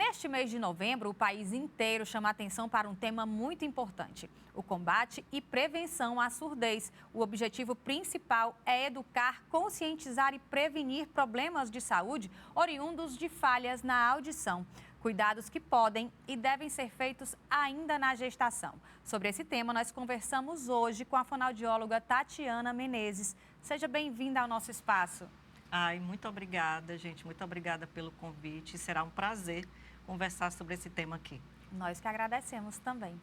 Neste mês de novembro, o país inteiro chama atenção para um tema muito importante: o combate e prevenção à surdez. O objetivo principal é educar, conscientizar e prevenir problemas de saúde oriundos de falhas na audição. Cuidados que podem e devem ser feitos ainda na gestação. Sobre esse tema, nós conversamos hoje com a fonoaudióloga Tatiana Menezes. Seja bem-vinda ao nosso espaço. Ai, muito obrigada, gente. Muito obrigada pelo convite. Será um prazer conversar sobre esse tema aqui. Nós que agradecemos também.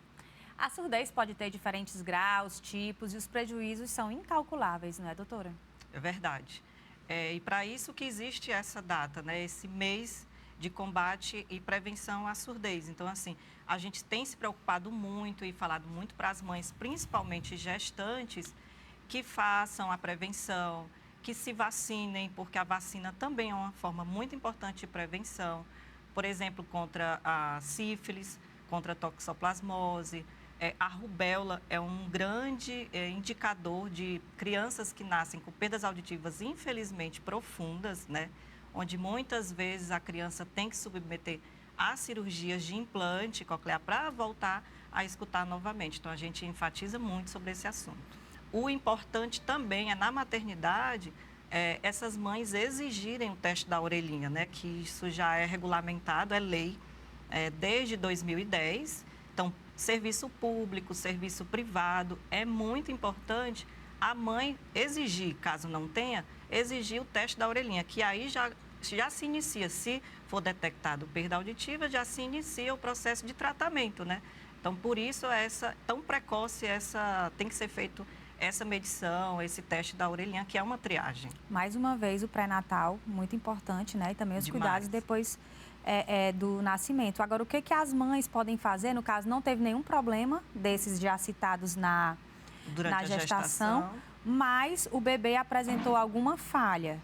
A surdez pode ter diferentes graus, tipos e os prejuízos são incalculáveis, não é, doutora? É verdade. E para isso que existe essa data, né? Esse mês de combate e prevenção à surdez. Então, assim, a gente tem se preocupado muito e falado muito para as mães, principalmente gestantes, que façam a prevenção, que se vacinem, porque a vacina também é uma forma muito importante de prevenção. Por exemplo, contra a sífilis, contra a toxoplasmose. A rubéola é um grande indicador de crianças que nascem com perdas auditivas, infelizmente, profundas, né? Onde muitas vezes a criança tem que submeter a cirurgias de implante coclear para voltar a escutar novamente. Então, a gente enfatiza muito sobre esse assunto. O importante também é, na maternidade, essas mães exigirem o teste da orelhinha, né? Que isso já é regulamentado, é lei, desde 2010. Então, serviço público, serviço privado, é muito importante a mãe exigir, caso não tenha, exigir o teste da orelhinha, que aí já se inicia, se for detectado perda auditiva, já se inicia o processo de tratamento, né? Então, por isso, tão precoce, tem que ser feito essa medição, esse teste da orelhinha, que é uma triagem. Mais uma vez, o pré-natal, muito importante, né? E também os Demais. cuidados depois do nascimento. Agora, o que as mães podem fazer, no caso, não teve nenhum problema desses já citados Durante na gestação, mas o bebê apresentou alguma falha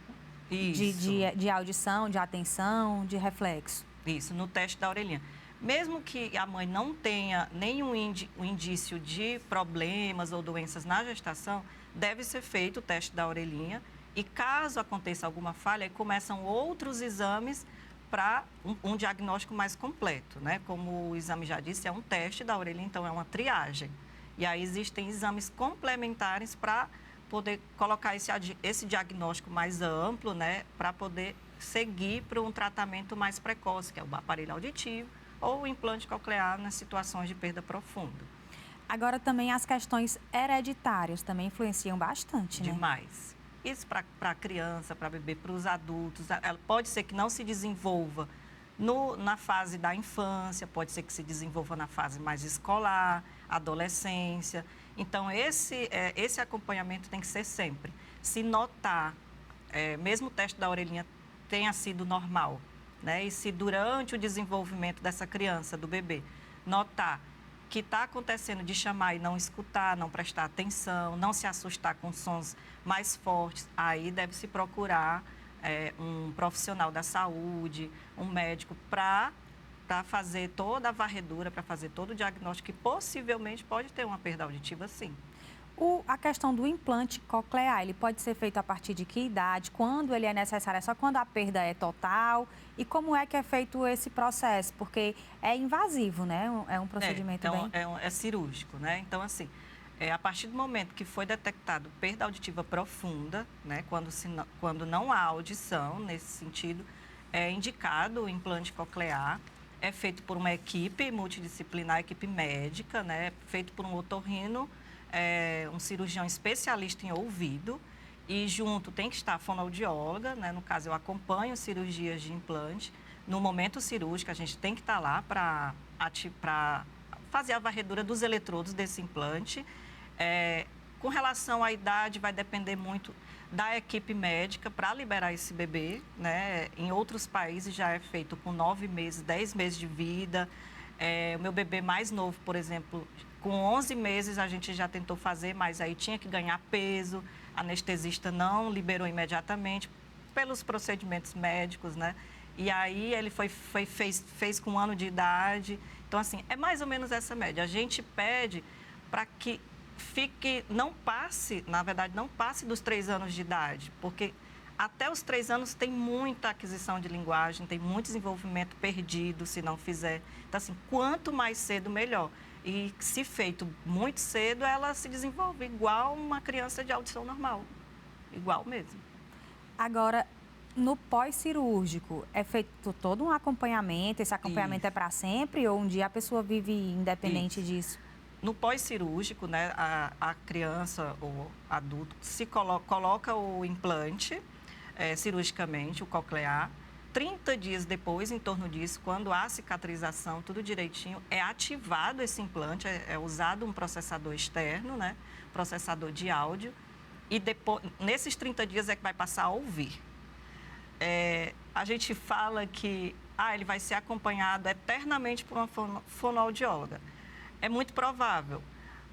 de audição, de atenção, de reflexo? Isso, no teste da orelhinha. Mesmo que a mãe não tenha nenhum indício de problemas ou doenças na gestação, deve ser feito o teste da orelhinha e, caso aconteça alguma falha, aí começam outros exames para um diagnóstico mais completo, né? Como o exame já disse, é um teste da orelhinha, então é uma triagem. E aí existem exames complementares para poder colocar esse diagnóstico mais amplo, né? Para poder seguir para um tratamento mais precoce, que é o aparelho auditivo, ou o implante coclear nas situações de perda profunda. Agora, também as questões hereditárias também influenciam bastante, né? Demais. Isso para a criança, para bebê, para os adultos. Ela pode ser que não se desenvolva na fase da infância, pode ser que se desenvolva na fase mais escolar, adolescência. Então, esse acompanhamento tem que ser sempre. Se notar, mesmo o teste da orelhinha tenha sido normal, né? E se durante o desenvolvimento dessa criança, do bebê, notar que está acontecendo de chamar e não escutar, não prestar atenção, não se assustar com sons mais fortes, aí deve-se procurar um profissional da saúde, um médico, para fazer toda a varredura, para fazer todo o diagnóstico, que possivelmente pode ter uma perda auditiva, sim. A questão do implante coclear, ele pode ser feito a partir de que idade? Quando ele é necessário? É só quando a perda é total? E como é que é feito esse processo? Porque é invasivo, né? É um procedimento então, bem... É cirúrgico, né? Então, assim, a partir do momento que foi detectado perda auditiva profunda, né? Quando não há audição, nesse sentido, é indicado o implante coclear. É feito por uma equipe multidisciplinar, equipe médica, né? Feito por um otorrino, um cirurgião especialista em ouvido, e junto tem que estar a fonoaudióloga, né? No caso, eu acompanho cirurgias de implante. No momento cirúrgico, a gente tem que estar lá para fazer a varredura dos eletrodos desse implante. Com relação à idade, vai depender muito da equipe médica para liberar esse bebê, né? Em outros países já é feito com 9 meses, 10 meses de vida. O meu bebê mais novo, por exemplo, com 11 meses a gente já tentou fazer, mas aí tinha que ganhar peso, a anestesista não liberou imediatamente pelos procedimentos médicos, né? E aí ele fez com 1 ano de idade. Então, assim, é mais ou menos essa média. A gente pede para que não passe dos 3 anos de idade, porque até os 3 anos tem muita aquisição de linguagem, tem muito desenvolvimento perdido se não fizer. Então, assim, quanto mais cedo, melhor. E se feito muito cedo, ela se desenvolve igual uma criança de audição normal. Igual mesmo. Agora, no pós-cirúrgico, é feito todo um acompanhamento? Esse acompanhamento é para sempre ou um dia a pessoa vive independente disso? No pós-cirúrgico, né, a criança ou adulto se coloca o implante cirurgicamente, o coclear. 30 dias depois, em torno disso, quando há cicatrização, tudo direitinho, é ativado esse implante, é usado um processador externo, né, processador de áudio, e depois, nesses 30 dias é que vai passar a ouvir. A gente fala que ele vai ser acompanhado eternamente por uma fonoaudióloga. É muito provável.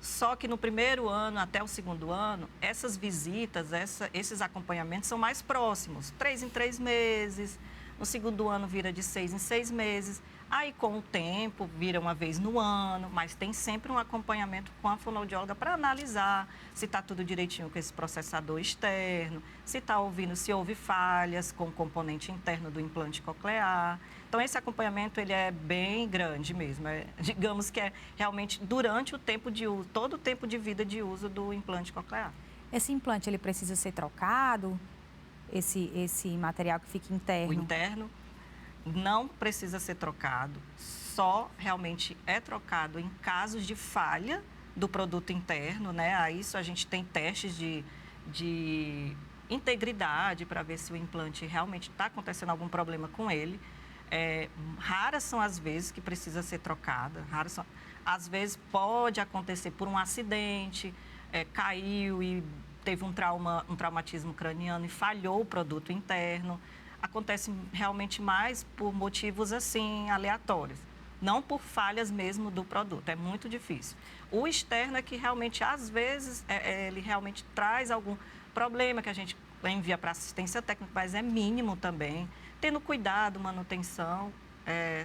Só que no primeiro ano até o segundo ano, essas visitas, esses acompanhamentos são mais próximos. 3 em 3 meses, no segundo ano vira de 6 em 6 meses. Aí, com o tempo, vira uma vez no ano, mas tem sempre um acompanhamento com a fonoaudióloga para analisar se está tudo direitinho com esse processador externo, se está ouvindo, se houve falhas com o componente interno do implante coclear. Então, esse acompanhamento, ele é bem grande mesmo. Digamos que é realmente durante o tempo de uso, todo o tempo de vida de uso do implante coclear. Esse implante, ele precisa ser trocado? Esse material que fica interno? O interno não precisa ser trocado, só realmente é trocado em casos de falha do produto interno, né? A isso a gente tem testes de integridade para ver se o implante realmente está acontecendo algum problema com ele. Raras são as vezes que precisa ser trocada, às vezes pode acontecer por um acidente, caiu e teve um traumatismo craniano e falhou o produto interno. Acontece realmente mais por motivos assim aleatórios, não por falhas mesmo do produto, é muito difícil. O externo é que realmente, às vezes, ele realmente traz algum problema que a gente envia para assistência técnica, mas é mínimo também. Tendo cuidado, manutenção,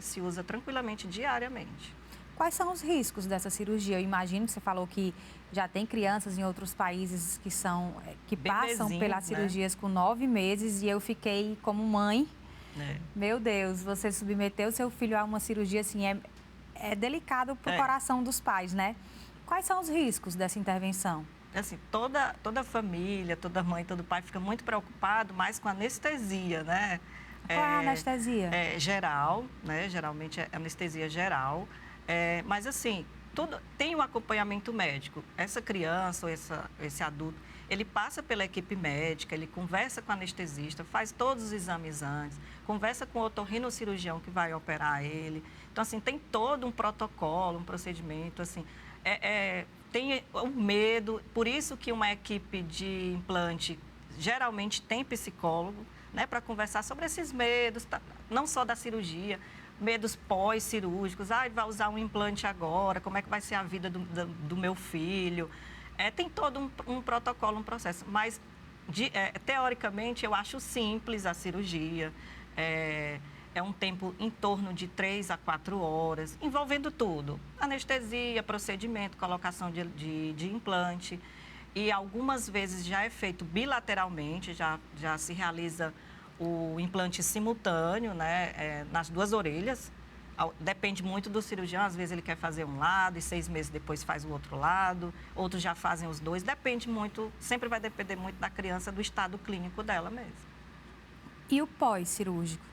se usa tranquilamente diariamente. Quais são os riscos dessa cirurgia? Eu imagino que você falou que já tem crianças em outros países que passam pelas cirurgias, né, com 9 meses, e eu fiquei como mãe. Meu Deus, você submeteu o seu filho a uma cirurgia, assim, é delicado para o coração dos pais, né? Quais são os riscos dessa intervenção? Assim, toda família, toda mãe, todo pai fica muito preocupado, mais com anestesia, né? Qual é a anestesia? Geral, né? Geralmente é anestesia geral. Mas, assim, tem um acompanhamento médico. Essa criança ou esse adulto, ele passa pela equipe médica, ele conversa com o anestesista, faz todos os exames antes, conversa com o otorrinocirurgião que vai operar ele. Então, assim, tem todo um protocolo, um procedimento, assim. Tem o medo, por isso que uma equipe de implante geralmente tem psicólogo, né, para conversar sobre esses medos, não só da cirurgia, medos pós-cirúrgicos. Vai usar um implante agora, como é que vai ser a vida do meu filho? Tem todo um protocolo, um processo, mas teoricamente eu acho simples a cirurgia. É um tempo em torno de 3 a 4 horas, envolvendo tudo: anestesia, procedimento, colocação de implante. E algumas vezes já é feito bilateralmente, já se realiza o implante simultâneo, né, nas 2 orelhas. Depende muito do cirurgião, às vezes ele quer fazer um lado e 6 meses depois faz o outro lado. Outros já fazem os 2, depende muito, sempre vai depender muito da criança, do estado clínico dela mesmo. E o pós-cirúrgico?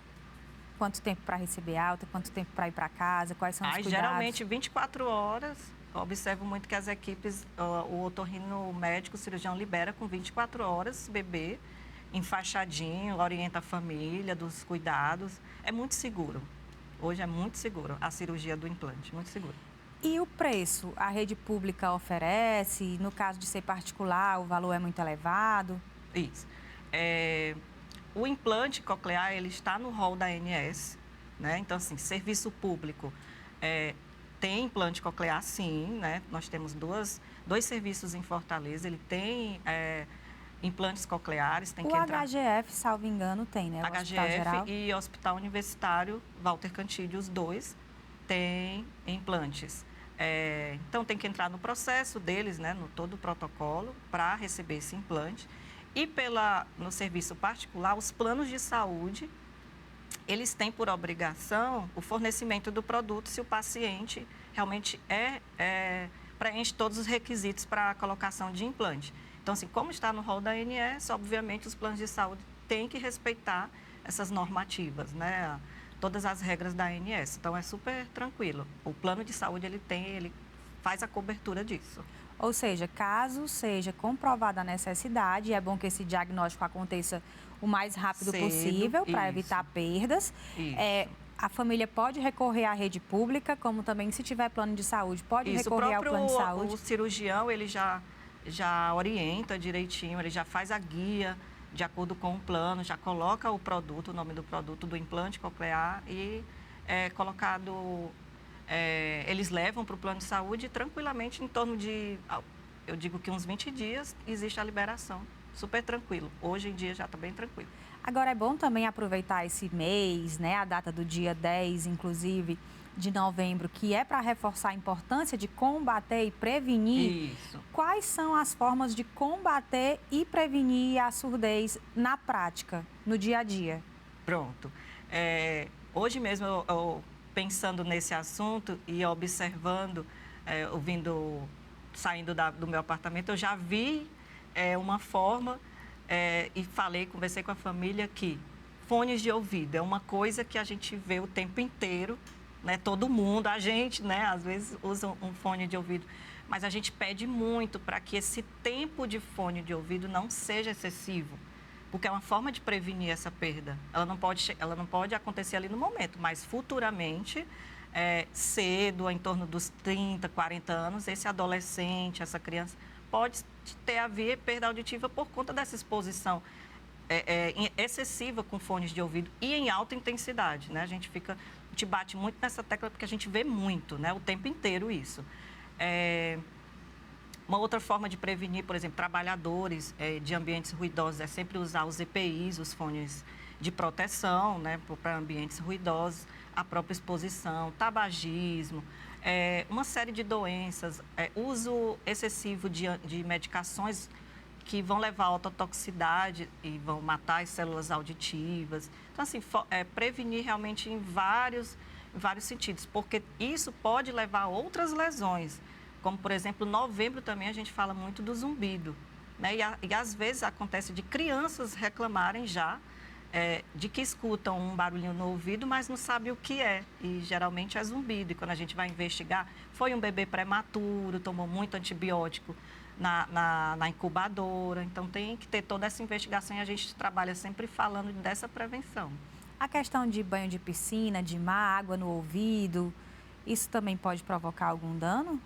Quanto tempo para receber alta, quanto tempo para ir para casa, quais são os cuidados? Geralmente 24 horas. Observo muito que as equipes, o otorrino médico, o cirurgião libera com 24 horas, bebê, enfaixadinho, orienta a família dos cuidados. É muito seguro. Hoje é muito seguro a cirurgia do implante, muito seguro. E o preço? A rede pública oferece? No caso de ser particular, o valor é muito elevado? Isso. O implante coclear, ele está no rol da ANS, né? Então, assim, serviço público tem implante coclear, sim, né? Nós temos dois serviços em Fortaleza, ele tem implantes cocleares, tem que entrar... O HGF, salvo engano, tem, né? HGF e Hospital Universitário Walter Cantídio, os 2 têm implantes. Então, tem que entrar no processo deles, né? No todo o protocolo, para receber esse implante. E no serviço particular, os planos de saúde, eles têm por obrigação o fornecimento do produto se o paciente realmente preenche todos os requisitos para a colocação de implante. Então, assim, como está no rol da ANS, obviamente os planos de saúde têm que respeitar essas normativas, né? Todas as regras da ANS. Então, é super tranquilo. O plano de saúde, ele faz a cobertura disso. Ou seja, caso seja comprovada a necessidade, é bom que esse diagnóstico aconteça o mais rápido possível para evitar perdas. A família pode recorrer à rede pública, como também, se tiver plano de saúde, pode recorrer ao plano de saúde. O cirurgião, ele já orienta direitinho, ele já faz a guia de acordo com o plano, já coloca o produto, o nome do produto, do implante coclear e é colocado... eles levam para o plano de saúde e tranquilamente, em torno de, eu digo que uns 20 dias, existe a liberação. Super tranquilo. Hoje em dia já está bem tranquilo. Agora, é bom também aproveitar esse mês, né, a data do dia 10, inclusive, de novembro, que é para reforçar a importância de combater e prevenir. Isso. Quais são as formas de combater e prevenir a surdez na prática, no dia a dia? Pronto. Hoje mesmo, eu pensando nesse assunto e observando, saindo do meu apartamento, eu já vi uma forma e conversei com a família que fones de ouvido é uma coisa que a gente vê o tempo inteiro, né? Todo mundo, a gente, né? Às vezes usa um fone de ouvido, mas a gente pede muito para que esse tempo de fone de ouvido não seja excessivo, porque é uma forma de prevenir essa perda. Ela não pode acontecer ali no momento, mas futuramente, cedo, em torno dos 30, 40 anos, esse adolescente, essa criança, pode ter a perda auditiva por conta dessa exposição excessiva com fones de ouvido e em alta intensidade, né? A gente bate muito nessa tecla porque a gente vê muito, né? O tempo inteiro isso. Uma outra forma de prevenir, por exemplo, trabalhadores de ambientes ruidosos é sempre usar os EPIs, os fones de proteção, né, para ambientes ruidosos, a própria exposição, tabagismo, uma série de doenças, uso excessivo de medicações que vão levar a ototoxicidade e vão matar as células auditivas. Então, assim, prevenir realmente em vários sentidos, porque isso pode levar a outras lesões. Como, por exemplo, em novembro também a gente fala muito do zumbido, né? E às vezes acontece de crianças reclamarem já de que escutam um barulhinho no ouvido, mas não sabem o que é. E geralmente é zumbido. E quando a gente vai investigar, foi um bebê prematuro, tomou muito antibiótico na incubadora. Então tem que ter toda essa investigação e a gente trabalha sempre falando dessa prevenção. A questão de banho de piscina, de mar, água no ouvido, isso também pode provocar algum dano?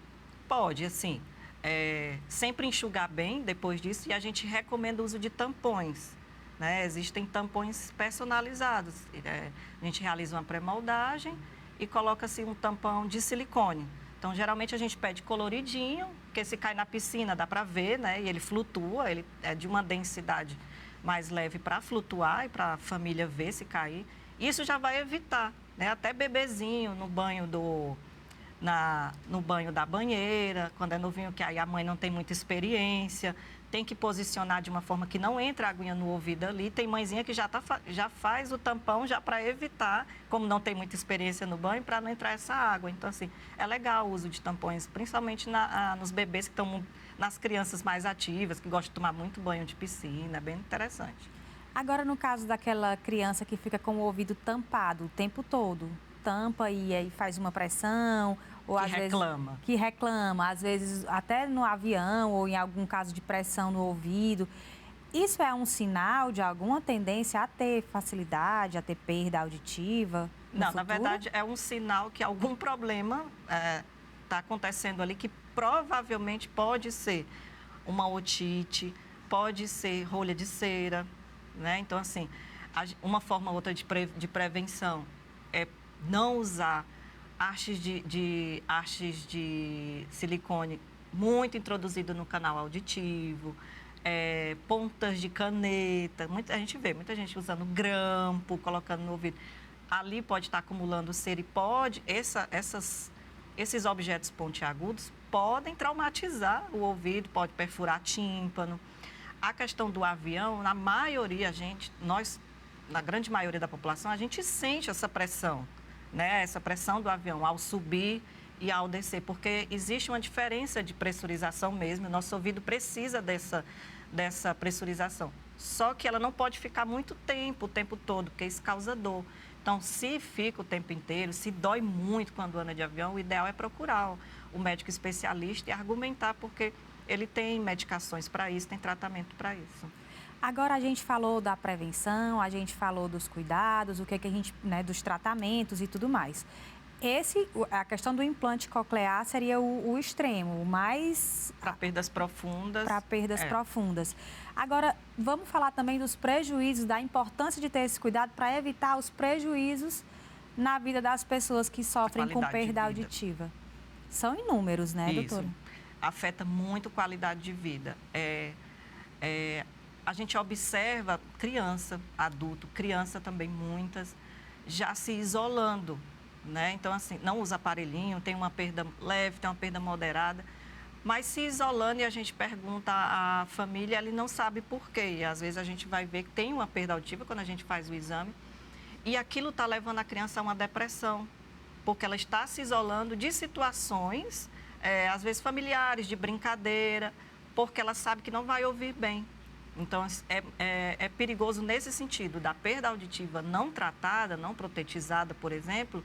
Pode, assim, sempre enxugar bem depois disso e a gente recomenda o uso de tampões, né? Existem tampões personalizados, a gente realiza uma pré-moldagem e coloca assim um tampão de silicone. Então, geralmente a gente pede coloridinho, porque se cai na piscina dá para ver, né? E ele flutua, ele é de uma densidade mais leve para flutuar e para a família ver se cair. Isso já vai evitar, né? Até bebezinho no banho no banho da banheira, quando é novinho, que aí a mãe não tem muita experiência, tem que posicionar de uma forma que não entra a aguinha no ouvido ali. Tem mãezinha que já faz o tampão já para evitar, como não tem muita experiência no banho, para não entrar essa água. Então, assim, é legal o uso de tampões, principalmente nos bebês que estão, nas crianças mais ativas, que gostam de tomar muito banho de piscina, é bem interessante. Agora, no caso daquela criança que fica com o ouvido tampado o tempo todo, tampa e aí faz uma pressão... Ou que reclama, às vezes até no avião ou em algum caso de pressão no ouvido. Isso é um sinal de alguma tendência a ter facilidade, a ter perda auditiva? Não, na verdade é um sinal que algum problema está acontecendo ali, que provavelmente pode ser uma otite, pode ser rolha de cera, né? Então, assim, uma forma ou outra de prevenção é não usar hastes de silicone muito introduzido no canal auditivo, pontas de caneta, a gente vê muita gente usando grampo, colocando no ouvido. Ali pode estar acumulando cera e esses objetos pontiagudos podem traumatizar o ouvido, pode perfurar tímpano. A questão do avião, na maioria, nós, na grande maioria da população, a gente sente essa pressão, né? Essa pressão do avião ao subir e ao descer, porque existe uma diferença de pressurização mesmo, o nosso ouvido precisa dessa pressurização. Só que ela não pode ficar muito tempo, o tempo todo, porque isso causa dor. Então, se fica o tempo inteiro, se dói muito quando anda de avião, o ideal é procurar o médico especialista e argumentar, porque ele tem medicações para isso, tem tratamento para isso. Agora a gente falou da prevenção, a gente falou dos cuidados, o que a gente, né, dos tratamentos e tudo mais. A questão do implante coclear seria o extremo, o mais... Para perdas profundas. Para perdas profundas. Agora, vamos falar também dos prejuízos, da importância de ter esse cuidado para evitar os prejuízos na vida das pessoas que sofrem com perda auditiva. São inúmeros, né, doutora? Afeta muito a qualidade de vida. A gente observa criança, adulto, criança também muitas, já se isolando, né? Então, assim, não usa aparelhinho, tem uma perda leve, tem uma perda moderada, mas se isolando e a gente pergunta à família, ele não sabe por quê. E às vezes a gente vai ver que tem uma perda auditiva quando a gente faz o exame e aquilo está levando a criança a uma depressão, porque ela está se isolando de situações, às vezes familiares, de brincadeira, porque ela sabe que não vai ouvir bem. Então, é perigoso nesse sentido, da perda auditiva não tratada, não protetizada, por exemplo,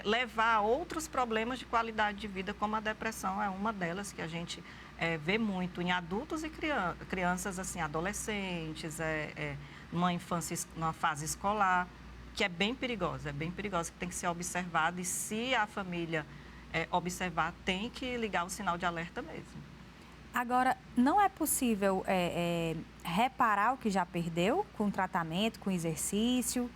levar a outros problemas de qualidade de vida, como a depressão é uma delas que a gente vê muito em adultos e crianças, assim, adolescentes, numa fase escolar, que é bem perigosa, que tem que ser observada e se a família observar, tem que ligar o sinal de alerta mesmo. Agora, não é possível reparar o que já perdeu com tratamento, com exercício?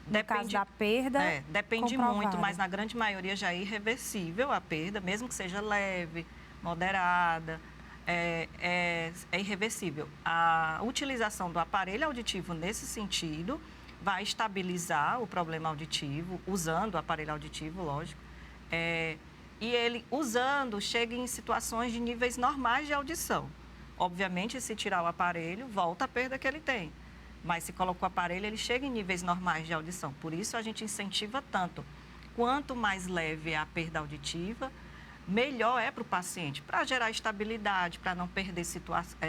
No caso da perda, depende muito, mas na grande maioria já é irreversível a perda, mesmo que seja leve, moderada, é irreversível. A utilização do aparelho auditivo nesse sentido vai estabilizar o problema auditivo, usando o aparelho auditivo, lógico, e ele, usando, chega em situações de níveis normais de audição. Obviamente, se tirar o aparelho, volta a perda que ele tem. Mas se coloca o aparelho, ele chega em níveis normais de audição. Por isso, a gente incentiva tanto. Quanto mais leve é a perda auditiva, melhor é para o paciente, para gerar estabilidade, para não perder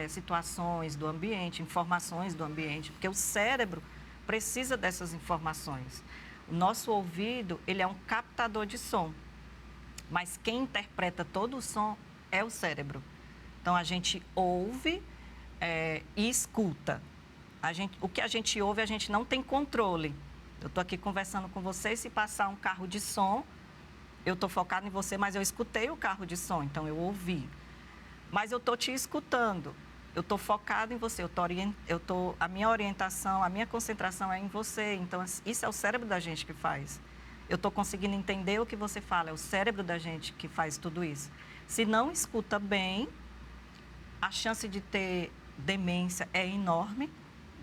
situações do ambiente, informações do ambiente, porque o cérebro precisa dessas informações. O nosso ouvido, ele é um captador de som. Mas quem interpreta todo o som é o cérebro. Então, a gente ouve e escuta. O que a gente ouve, a gente não tem controle. Eu estou aqui conversando com você, se passar um carro de som, eu estou focado em você, mas eu escutei o carro de som, então eu ouvi. Mas eu estou te escutando, eu estou focado em você, a minha orientação, a minha concentração é em você. Então, isso é o cérebro da gente que faz. Eu estou conseguindo entender o que você fala, é o cérebro da gente que faz tudo isso. Se não escuta bem, a chance de ter demência é enorme,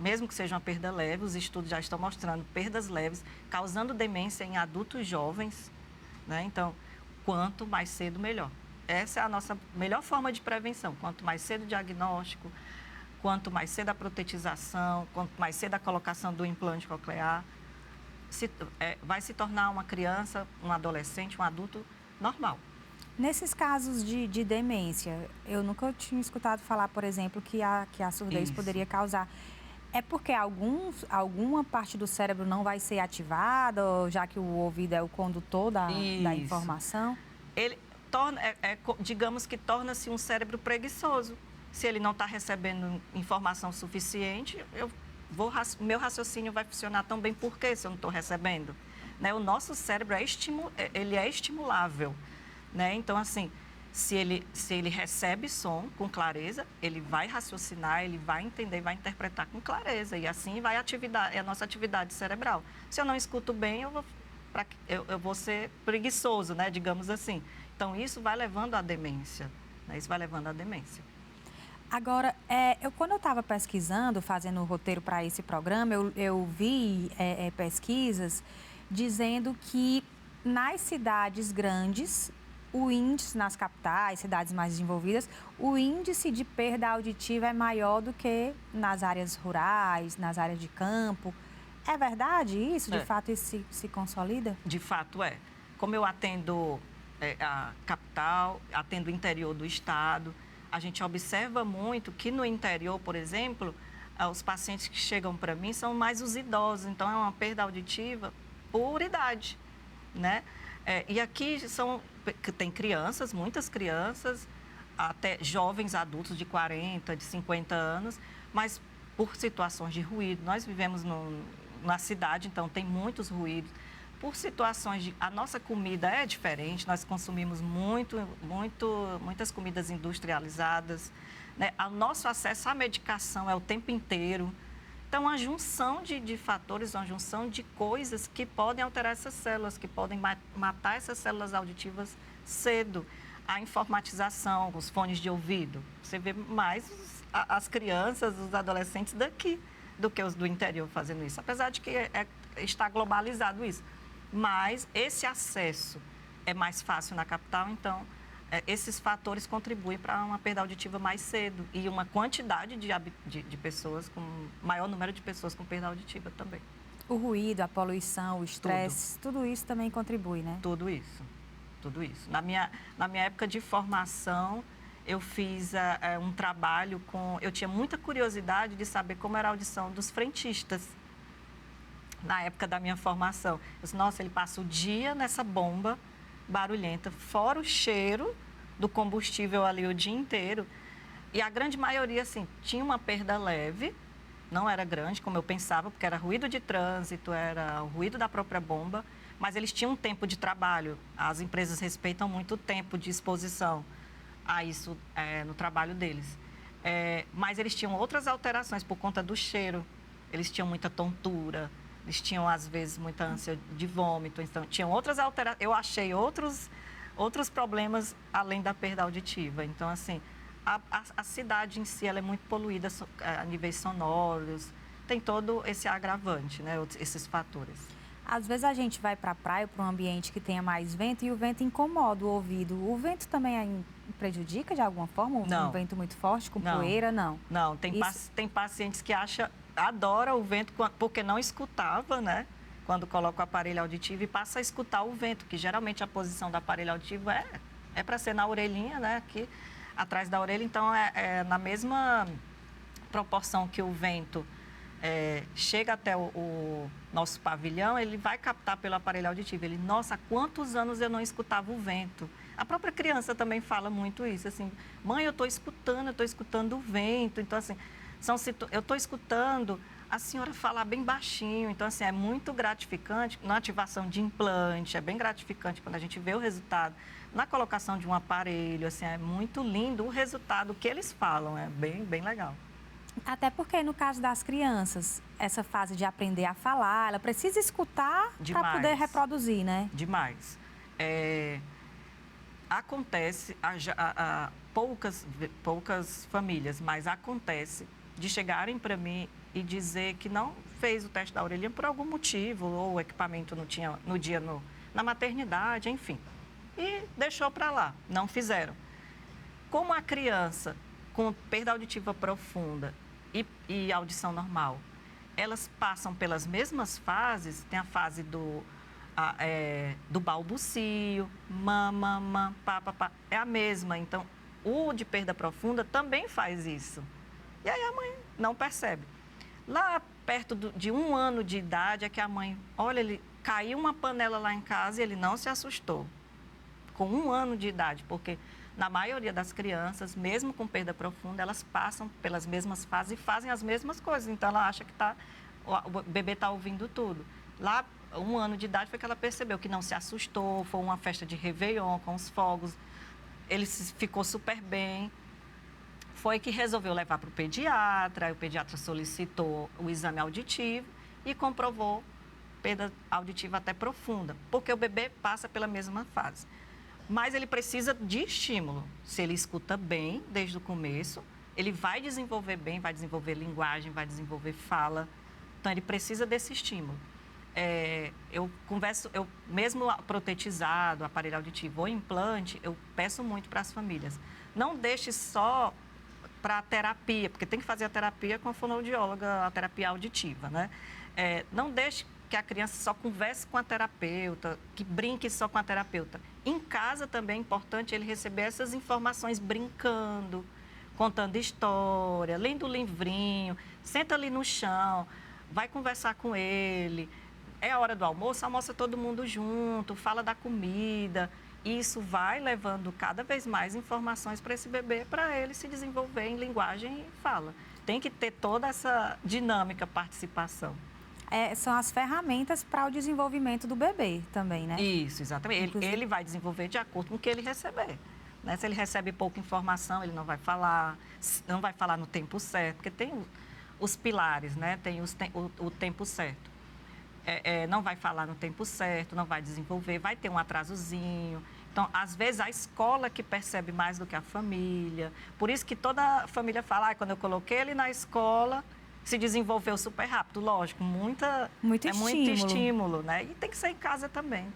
mesmo que seja uma perda leve. Os estudos já estão mostrando perdas leves, causando demência em adultos jovens, né? Então, quanto mais cedo, melhor. Essa é a nossa melhor forma de prevenção. Quanto mais cedo o diagnóstico, quanto mais cedo a protetização, quanto mais cedo a colocação do implante coclear, vai se tornar uma criança, um adolescente, um adulto normal. Nesses casos de demência, eu nunca tinha escutado falar, por exemplo, que a surdez poderia causar. É porque alguma parte do cérebro não vai ser ativada, já que o ouvido é o condutor da informação? Ele digamos que torna-se um cérebro preguiçoso. Se ele não está recebendo informação suficiente, meu raciocínio vai funcionar tão bem, por quê, se eu não estou recebendo? Né? O nosso cérebro ele é estimulável, né? Então, assim, se ele recebe som com clareza, ele vai raciocinar, ele vai entender, vai interpretar com clareza, e assim vai a nossa atividade cerebral. Se eu não escuto bem, eu vou ser preguiçoso, né? Digamos assim. Então, isso vai levando à demência, né? Isso vai levando à demência. Agora, quando eu estava pesquisando, fazendo o roteiro para esse programa, eu vi pesquisas dizendo que nas cidades grandes o índice nas capitais, cidades mais desenvolvidas, o índice de perda auditiva é maior do que nas áreas rurais, nas áreas de campo. É verdade isso? De fato, isso se consolida? De fato, é. Como eu atendo a capital, atendo o interior do estado, a gente observa muito que no interior, por exemplo, os pacientes que chegam para mim são mais os idosos, então é uma perda auditiva por idade, né? E aqui tem crianças, muitas crianças, até jovens adultos de 40, de 50 anos, mas por situações de ruído. Nós vivemos na cidade, então tem muitos ruídos. Por situações de... A nossa comida é diferente, nós consumimos muitas comidas industrializadas, né? O nosso acesso à medicação é o tempo inteiro. Então, uma junção de fatores, uma junção de coisas que podem alterar essas células, que podem matar essas células auditivas cedo. A informatização, os fones de ouvido. Você vê mais as crianças, os adolescentes daqui do que os do interior fazendo isso. Apesar de que está globalizado isso. Mas esse acesso é mais fácil na capital, então esses fatores contribuem para uma perda auditiva mais cedo e uma quantidade de pessoas, maior número de pessoas com perda auditiva também. O ruído, a poluição, o estresse, tudo isso também contribui, né? Tudo isso. Na minha época de formação, eu fiz um trabalho eu tinha muita curiosidade de saber como era a audição dos frentistas. Na época da minha formação. Eu disse, nossa, ele passa o dia nessa bomba barulhenta, fora o cheiro do combustível ali o dia inteiro. E a grande maioria, assim, tinha uma perda leve, não era grande, como eu pensava, porque era ruído de trânsito, era o ruído da própria bomba, mas eles tinham um tempo de trabalho. As empresas respeitam muito o tempo de exposição a isso no trabalho deles. Mas eles tinham outras alterações por conta do cheiro. Eles tinham muita tontura, eles tinham, às vezes, muita ânsia de vômito. Então, tinham outras alterações. Eu achei outros problemas além da perda auditiva. Então, assim, a cidade em si ela é muito poluída a níveis sonoros. Tem todo esse agravante, né? Esses fatores. Às vezes a gente vai para a praia, para um ambiente que tenha mais vento e o vento incomoda o ouvido. O vento também prejudica de alguma forma? Não. Um vento muito forte, com poeira, não? Não, tem pacientes que adoram o vento porque não escutava, né? Quando coloca o aparelho auditivo e passa a escutar o vento, que geralmente a posição do aparelho auditivo é para ser na orelhinha, né? Aqui atrás da orelha, então é na mesma proporção que o vento chega até o nosso pavilhão, ele vai captar pelo aparelho auditivo. Ele, nossa, há quantos anos eu não escutava o vento? A própria criança também fala muito isso, assim, mãe, eu estou escutando o vento. Então, assim, eu estou escutando a senhora falar bem baixinho. Então, assim, é muito gratificante na ativação de implante, é bem gratificante quando a gente vê o resultado. Na colocação de um aparelho, assim, é muito lindo o resultado que eles falam, é bem, bem legal. Até porque, no caso das crianças, essa fase de aprender a falar, ela precisa escutar para poder reproduzir, né? Demais. Acontece, poucas famílias, mas acontece de chegarem para mim e dizer que não fez o teste da orelhinha por algum motivo, ou o equipamento não tinha no dia na maternidade, enfim. E deixou para lá, não fizeram. Como a criança com perda auditiva profunda e audição normal, elas passam pelas mesmas fases, tem a fase do balbucio, mama, pá, é a mesma. Então, o de perda profunda também faz isso. E aí a mãe não percebe. Lá perto de 1 ano de idade é que a mãe, olha, ele caiu uma panela lá em casa e ele não se assustou. Com 1 ano de idade, porque na maioria das crianças, mesmo com perda profunda, elas passam pelas mesmas fases e fazem as mesmas coisas. Então, ela acha que o bebê está ouvindo tudo. Lá, 1 ano de idade, foi que ela percebeu que não se assustou, foi uma festa de Réveillon com os fogos, ele ficou super bem. Foi que resolveu levar para o pediatra, aí o pediatra solicitou o exame auditivo e comprovou perda auditiva até profunda, porque o bebê passa pela mesma fase. Mas ele precisa de estímulo. Se ele escuta bem desde o começo, ele vai desenvolver bem, vai desenvolver linguagem, vai desenvolver fala. Então, ele precisa desse estímulo. eu converso, mesmo protetizado, aparelho auditivo ou implante, eu peço muito para as famílias. Não deixe só para a terapia, porque tem que fazer a terapia com a fonoaudióloga, a terapia auditiva, né? Não deixe que a criança só converse com a terapeuta, que brinque só com a terapeuta. Em casa também é importante ele receber essas informações brincando, contando história, lendo livrinho, senta ali no chão, vai conversar com ele. É a hora do almoço, almoça todo mundo junto, fala da comida. Isso vai levando cada vez mais informações para esse bebê, para ele se desenvolver em linguagem e fala. Tem que ter toda essa dinâmica, participação. São as ferramentas para o desenvolvimento do bebê também, né? Isso, exatamente. Ele vai desenvolver de acordo com o que ele receber. Né? Se ele recebe pouca informação, ele não vai falar no tempo certo, porque tem os pilares, né? Tem o tempo certo. Não vai falar no tempo certo, não vai desenvolver, vai ter um atrasozinho. Então, às vezes, a escola que percebe mais do que a família. Por isso que toda família fala, quando eu coloquei ele na escola, se desenvolveu super rápido. Lógico, muito estímulo, né? E tem que ser em casa também,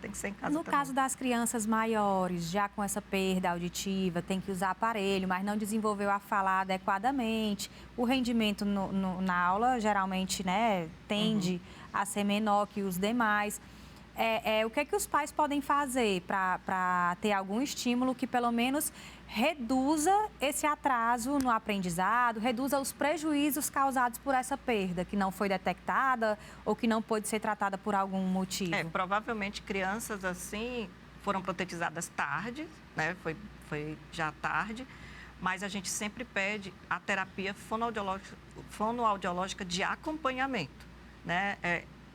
No caso das crianças maiores, já com essa perda auditiva, tem que usar aparelho, mas não desenvolveu a falar adequadamente. O rendimento na aula, geralmente, né, tende a ser menor que os demais. O que é que os pais podem fazer para ter algum estímulo que, pelo menos, reduza esse atraso no aprendizado, reduza os prejuízos causados por essa perda, que não foi detectada ou que não pôde ser tratada por algum motivo? Provavelmente crianças assim foram protetizadas tarde, né? Foi já tarde, mas a gente sempre pede a terapia fonoaudiológica de acompanhamento, né?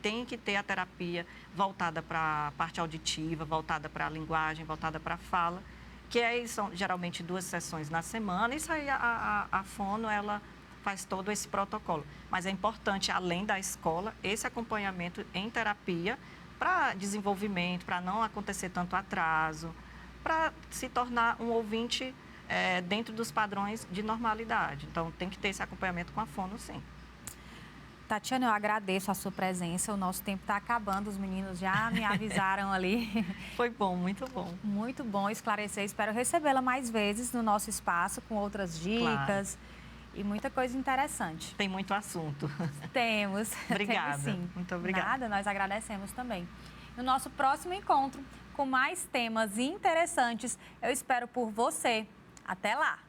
Tem que ter a terapia voltada para a parte auditiva, voltada para a linguagem, voltada para a fala, que aí são geralmente 2 sessões na semana. Isso aí a fono, ela faz todo esse protocolo. Mas é importante, além da escola, esse acompanhamento em terapia para desenvolvimento, para não acontecer tanto atraso, para se tornar um ouvinte dentro dos padrões de normalidade. Então, tem que ter esse acompanhamento com a fono, sim. Tatiana, eu agradeço a sua presença. O nosso tempo está acabando, os meninos já me avisaram ali. Foi bom, muito bom. Muito bom esclarecer. Espero recebê-la mais vezes no nosso espaço com outras dicas e muita coisa interessante. Tem muito assunto. Temos. Obrigada. Temos, sim. Muito obrigada. Nada, nós agradecemos também. No nosso próximo encontro, com mais temas interessantes, eu espero por você. Até lá!